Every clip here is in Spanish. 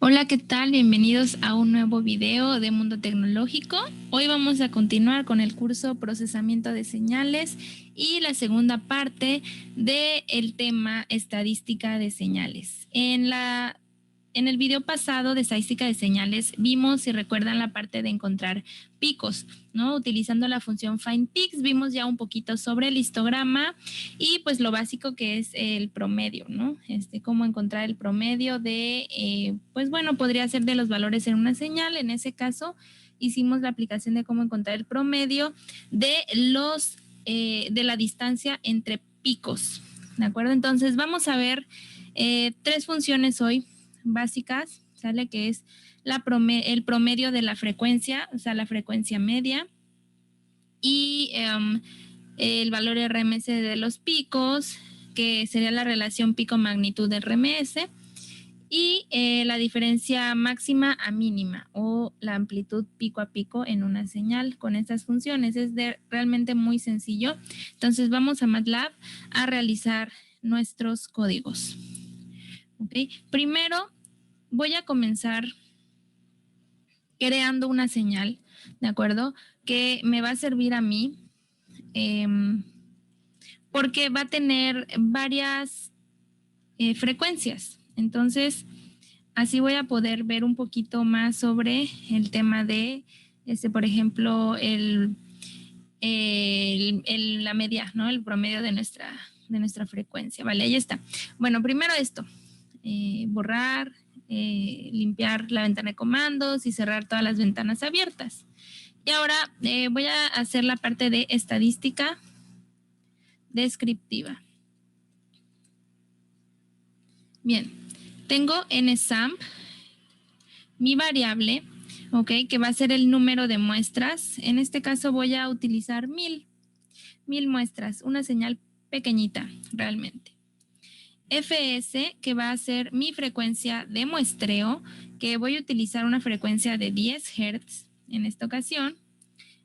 Hola, ¿qué tal? Bienvenidos a un nuevo video de Mundo Tecnológico. Hoy vamos a continuar con el curso Procesamiento de Señales y la segunda parte del tema Estadística de Señales. En el video pasado de estadística de señales vimos, si recuerdan, la parte de encontrar picos, ¿no? Utilizando la función findPeaks vimos ya un poquito sobre el histograma y pues lo básico que es el promedio, ¿no? Cómo encontrar el promedio de, pues bueno, podría ser de los valores en una señal. En ese caso hicimos la aplicación de cómo encontrar el promedio de la distancia entre picos, ¿de acuerdo? Entonces vamos a ver tres funciones hoy básicas, ¿sale? Que es el promedio de la frecuencia, o sea, la frecuencia media, y el valor RMS de los picos, que sería la relación pico-magnitud de RMS, y la diferencia máxima a mínima o la amplitud pico a pico en una señal con estas funciones. Es realmente muy sencillo. Entonces vamos a MATLAB a realizar nuestros códigos. ¿Okay? Primero voy a comenzar creando una señal, ¿de acuerdo? Que me va a servir a mí porque va a tener varias frecuencias. Entonces, así voy a poder ver un poquito más sobre el tema de, por ejemplo, la media, ¿no? El promedio de nuestra frecuencia. Vale, ahí está. Bueno, primero esto, borrar, limpiar la ventana de comandos y cerrar todas las ventanas abiertas. Y ahora voy a hacer la parte de estadística descriptiva. Bien, tengo NSAMP, mi variable, ¿ok? Que va a ser el número de muestras. En este caso voy a utilizar 1000 muestras, una señal pequeñita realmente. FS, que va a ser mi frecuencia de muestreo, que voy a utilizar una frecuencia de 10 Hz en esta ocasión,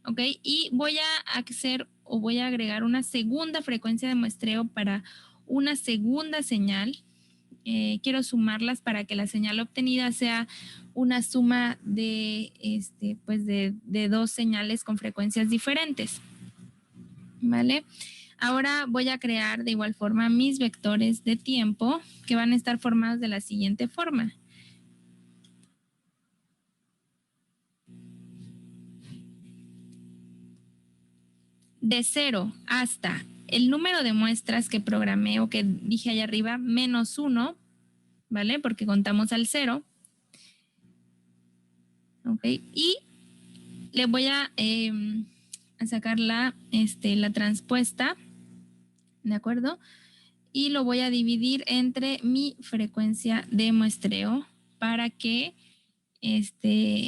¿ok? Y voy a agregar una segunda frecuencia de muestreo para una segunda señal. Quiero sumarlas para que la señal obtenida sea una suma de dos señales con frecuencias diferentes, ¿vale? Ahora voy a crear de igual forma mis vectores de tiempo que van a estar formados de la siguiente forma. De 0 hasta el número de muestras que programé o que dije allá arriba, menos 1, ¿vale? Porque contamos al 0. ¿Ok? Y le voy a sacar la transpuesta, ¿de acuerdo? Y lo voy a dividir entre mi frecuencia de muestreo para que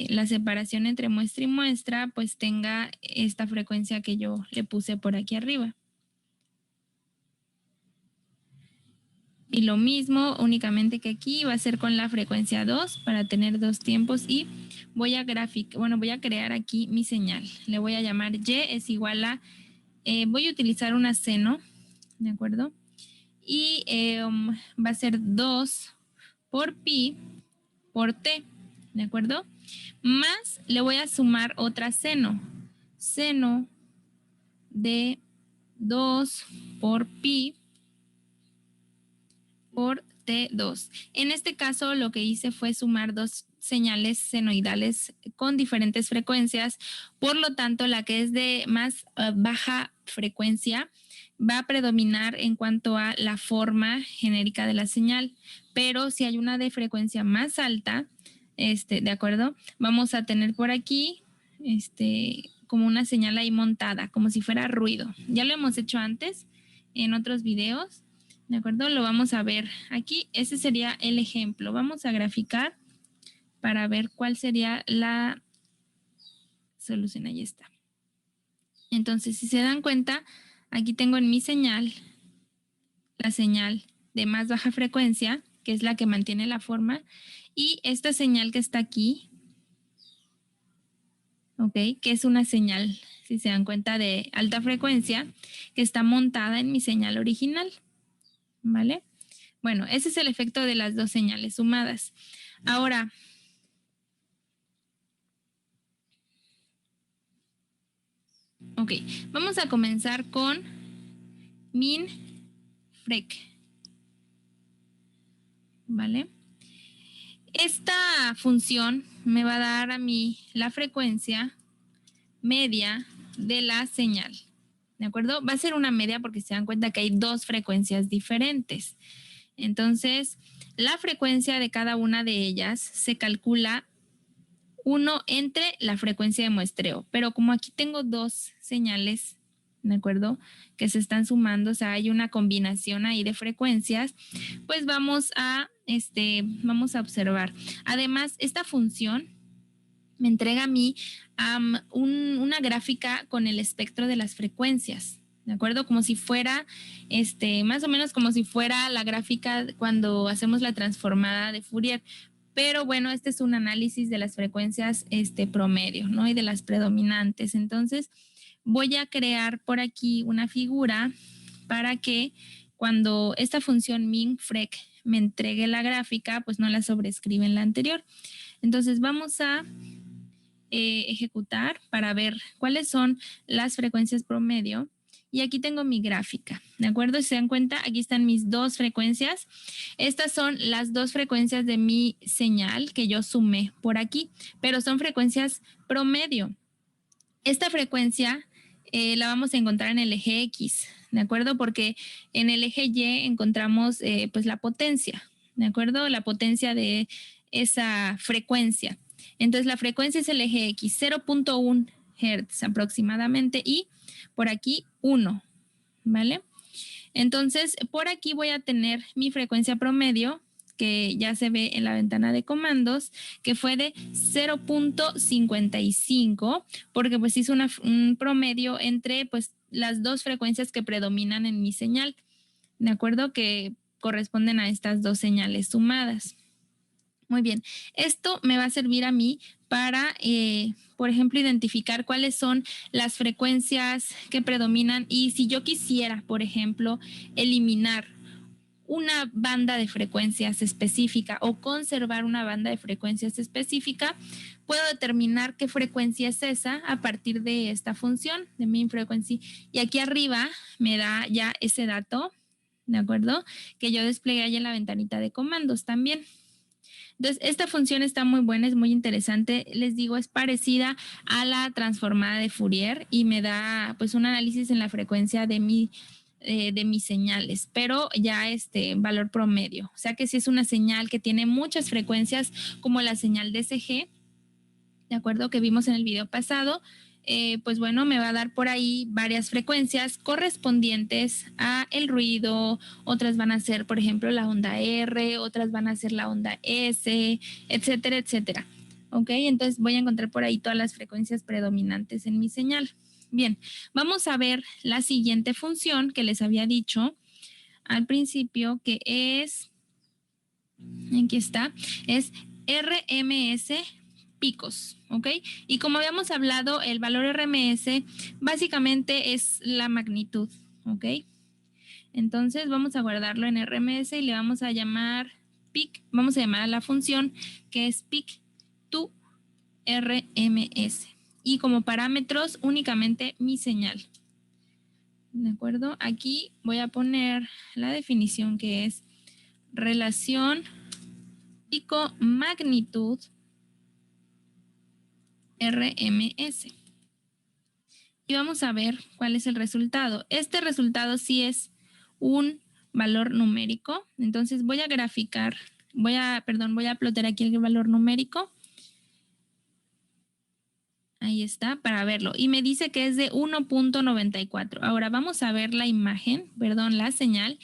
la separación entre muestra y muestra pues tenga esta frecuencia que yo le puse por aquí arriba. Y lo mismo, únicamente que aquí va a ser con la frecuencia 2 para tener dos tiempos y voy a crear aquí mi señal. Le voy a llamar Y es igual a, voy a utilizar una seno, ¿de acuerdo? Y va a ser 2 por pi por t, ¿de acuerdo? Más le voy a sumar otra seno de 2 por pi por T2. En este caso, lo que hice fue sumar dos señales senoidales con diferentes frecuencias. Por lo tanto, la que es de más baja frecuencia va a predominar en cuanto a la forma genérica de la señal. Pero si hay una de frecuencia más alta, ¿de acuerdo? Vamos a tener por aquí como una señal ahí montada, como si fuera ruido. Ya lo hemos hecho antes en otros videos. ¿De acuerdo? Lo vamos a ver aquí. Ese sería el ejemplo. Vamos a graficar para ver cuál sería la solución. Ahí está. Entonces, si se dan cuenta, aquí tengo en mi señal la señal de más baja frecuencia, que es la que mantiene la forma, y esta señal que está aquí, ¿ok? Que es una señal, si se dan cuenta, de alta frecuencia, que está montada en mi señal original, ¿vale? Bueno, ese es el efecto de las dos señales sumadas. Ahora, ok, vamos a comenzar con min frec, ¿vale? Esta función me va a dar a mí la frecuencia media de la señal, ¿de acuerdo? Va a ser una media porque se dan cuenta que hay dos frecuencias diferentes. Entonces, la frecuencia de cada una de ellas se calcula 1 entre la frecuencia de muestreo, pero como aquí tengo dos señales, ¿de acuerdo? Que se están sumando, o sea, hay una combinación ahí de frecuencias, pues vamos a observar. Además, esta función me entrega a mí una gráfica con el espectro de las frecuencias, ¿de acuerdo? Como si fuera, más o menos como si fuera la gráfica cuando hacemos la transformada de Fourier. Pero bueno, este es un análisis de las frecuencias promedio, ¿no? Y de las predominantes. Entonces, voy a crear por aquí una figura para que cuando esta función min-frec me entregue la gráfica, pues no la sobrescribe en la anterior. Entonces, vamos a ejecutar para ver cuáles son las frecuencias promedio. Y aquí tengo mi gráfica, ¿de acuerdo? Si se dan cuenta, aquí están mis dos frecuencias. Estas son las dos frecuencias de mi señal que yo sumé por aquí, pero son frecuencias promedio. Esta frecuencia la vamos a encontrar en el eje X, ¿de acuerdo? Porque en el eje Y encontramos pues la potencia, ¿de acuerdo? La potencia de esa frecuencia. Entonces la frecuencia es el eje X, 0.1 Hz aproximadamente y por aquí 1, ¿vale? Entonces por aquí voy a tener mi frecuencia promedio que ya se ve en la ventana de comandos, que fue de 0.55, porque pues hizo un promedio entre pues las dos frecuencias que predominan en mi señal, ¿de acuerdo? Que corresponden a estas dos señales sumadas. Muy bien, esto me va a servir a mí para, por ejemplo, identificar cuáles son las frecuencias que predominan y si yo quisiera, por ejemplo, eliminar una banda de frecuencias específica o conservar una banda de frecuencias específica, puedo determinar qué frecuencia es esa a partir de esta función de min frequency. Y aquí arriba me da ya ese dato, ¿de acuerdo? Que yo desplegué ahí en la ventanita de comandos también. Entonces, esta función está muy buena, es muy interesante. Les digo, es parecida a la transformada de Fourier y me da pues un análisis en la frecuencia de mis señales, pero ya valor promedio. O sea que si es una señal que tiene muchas frecuencias, como la señal DSG, ¿de acuerdo? Que vimos en el video pasado, pues bueno, me va a dar por ahí varias frecuencias correspondientes a el ruido, otras van a ser, por ejemplo, la onda R, otras van a ser la onda S, etcétera, etcétera. ¿Ok? Entonces voy a encontrar por ahí todas las frecuencias predominantes en mi señal. Bien, vamos a ver la siguiente función que les había dicho al principio, que es, aquí está, es RMS picos, ¿ok? Y como habíamos hablado, el valor RMS básicamente es la magnitud, ¿ok? Entonces vamos a guardarlo en RMS y le vamos a llamar pic, vamos a llamar a la función que es pic to RMS. Y como parámetros únicamente mi señal. ¿De acuerdo? Aquí voy a poner la definición que es relación pico magnitud RMS. Y vamos a ver cuál es el resultado. Este resultado sí es un valor numérico. Entonces voy a graficar, voy a plotar aquí el valor numérico. Ahí está, para verlo. Y me dice que es de 1.94. Ahora vamos a ver la imagen, la señal.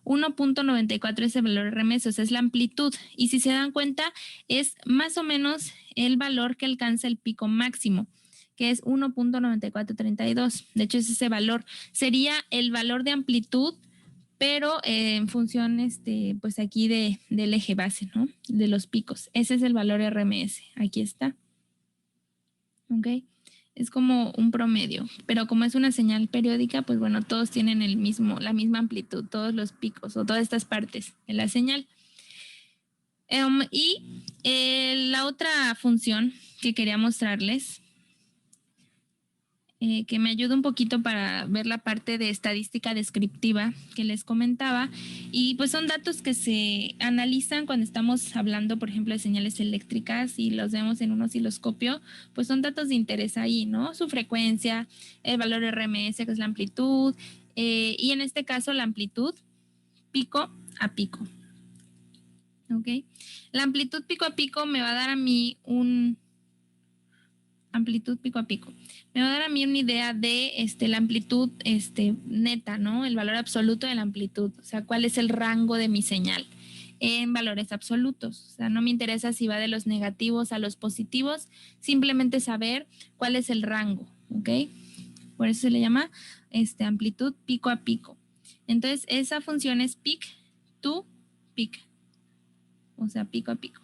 1.94 es el valor RMS, o sea, es la amplitud. Y si se dan cuenta, es más o menos el valor que alcanza el pico máximo, que es 1.9432. De hecho, es ese valor. Sería el valor de amplitud, pero en función, pues aquí del eje base, ¿no? De los picos. Ese es el valor RMS. Aquí está. ¿Ok? Es como un promedio, pero como es una señal periódica, pues bueno, todos tienen la misma amplitud, todos los picos o todas estas partes de la señal. Y La otra función que quería mostrarles, que me ayuda un poquito para ver la parte de estadística descriptiva que les comentaba, y pues son datos que se analizan cuando estamos hablando, por ejemplo, de señales eléctricas y los vemos en un osciloscopio, pues son datos de interés ahí, ¿no? Su frecuencia, el valor RMS, que es la amplitud, y en este caso la amplitud pico a pico. ¿Ok? La amplitud pico a pico me va a dar a mí amplitud pico a pico. Me va a dar a mí una idea de la amplitud neta, ¿no? El valor absoluto de la amplitud, o sea, cuál es el rango de mi señal en valores absolutos. O sea, no me interesa si va de los negativos a los positivos, simplemente saber cuál es el rango, ¿ok? Por eso se le llama amplitud pico a pico. Entonces, esa función es peak to peak, o sea, pico a pico.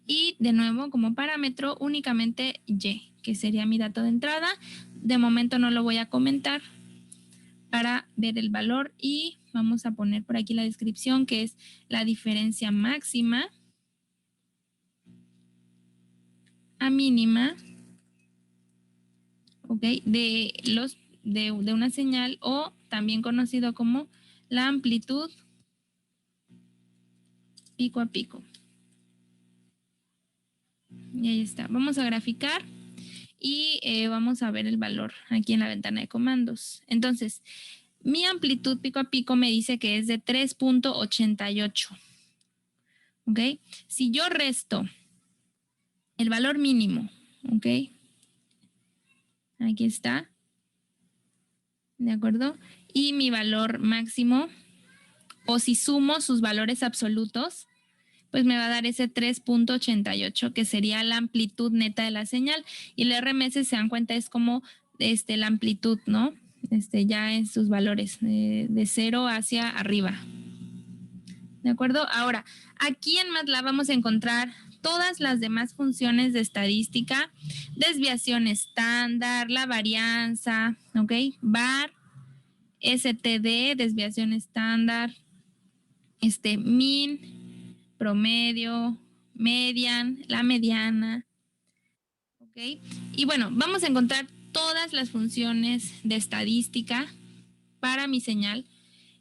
Y de nuevo, como parámetro, únicamente Y, que sería mi dato de entrada. De momento no lo voy a comentar para ver el valor, y vamos a poner por aquí la descripción, que es la diferencia máxima a mínima, ¿ok? De una señal, o también conocido como la amplitud pico a pico. Y ahí está. Vamos a graficar y vamos a ver el valor aquí en la ventana de comandos. Entonces, mi amplitud pico a pico me dice que es de 3.88. ¿Ok? Si yo resto el valor mínimo, ¿ok? Aquí está. ¿De acuerdo? Y mi valor máximo, o si sumo sus valores absolutos, pues me va a dar ese 3.88, que sería la amplitud neta de la señal. Y el RMS, se dan cuenta, es como la amplitud, ¿no? Ya en sus valores, de 0 hacia arriba. ¿De acuerdo? Ahora, aquí en MATLAB vamos a encontrar todas las demás funciones de estadística, desviación estándar, la varianza, ¿ok? VAR, STD, desviación estándar, min, promedio, median, la mediana, ¿ok? Y bueno, vamos a encontrar todas las funciones de estadística para mi señal,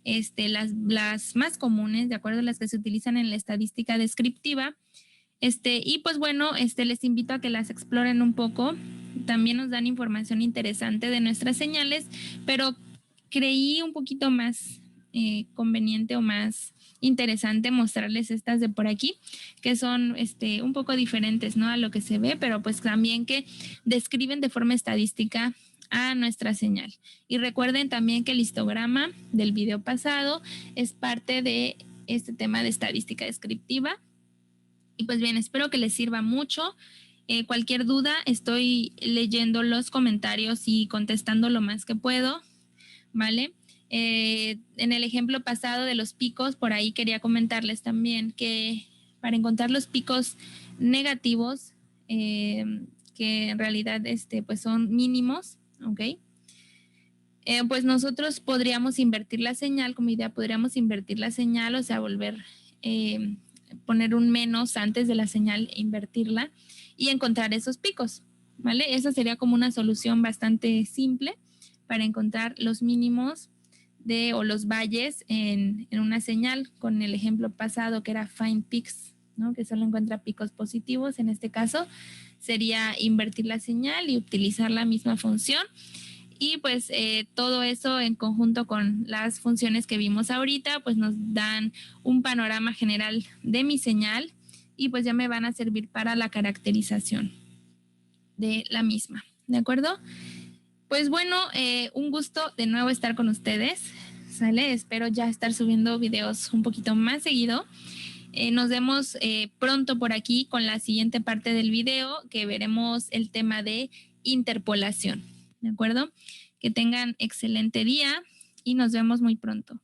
las más comunes, de acuerdo a las que se utilizan en la estadística descriptiva. Y pues bueno, les invito a que las exploren un poco. También nos dan información interesante de nuestras señales, pero creí un poquito más conveniente o más interesante mostrarles estas de por aquí, que son un poco diferentes, ¿no? A lo que se ve, pero pues también que describen de forma estadística a nuestra señal. Y recuerden también que el histograma del video pasado es parte de este tema de estadística descriptiva. Y pues bien, espero que les sirva mucho. Cualquier duda, estoy leyendo los comentarios y contestando lo más que puedo, ¿vale? En el ejemplo pasado de los picos, por ahí quería comentarles también que para encontrar los picos negativos, que en realidad pues son mínimos, ¿ok? Pues nosotros podríamos invertir la señal, como idea podríamos invertir la señal, o sea, poner un menos antes de la señal e invertirla y encontrar esos picos, ¿vale? Esa sería como una solución bastante simple para encontrar los mínimos o los valles en una señal, con el ejemplo pasado que era find peaks, ¿no? Que solo encuentra picos positivos. En este caso sería invertir la señal y utilizar la misma función. Y pues todo eso en conjunto con las funciones que vimos ahorita, pues nos dan un panorama general de mi señal, y pues ya me van a servir para la caracterización de la misma. ¿De acuerdo? Pues bueno, un gusto de nuevo estar con ustedes, ¿sale? Espero ya estar subiendo videos un poquito más seguido. Nos vemos pronto por aquí con la siguiente parte del video, que veremos el tema de interpolación. ¿De acuerdo? Que tengan excelente día y nos vemos muy pronto.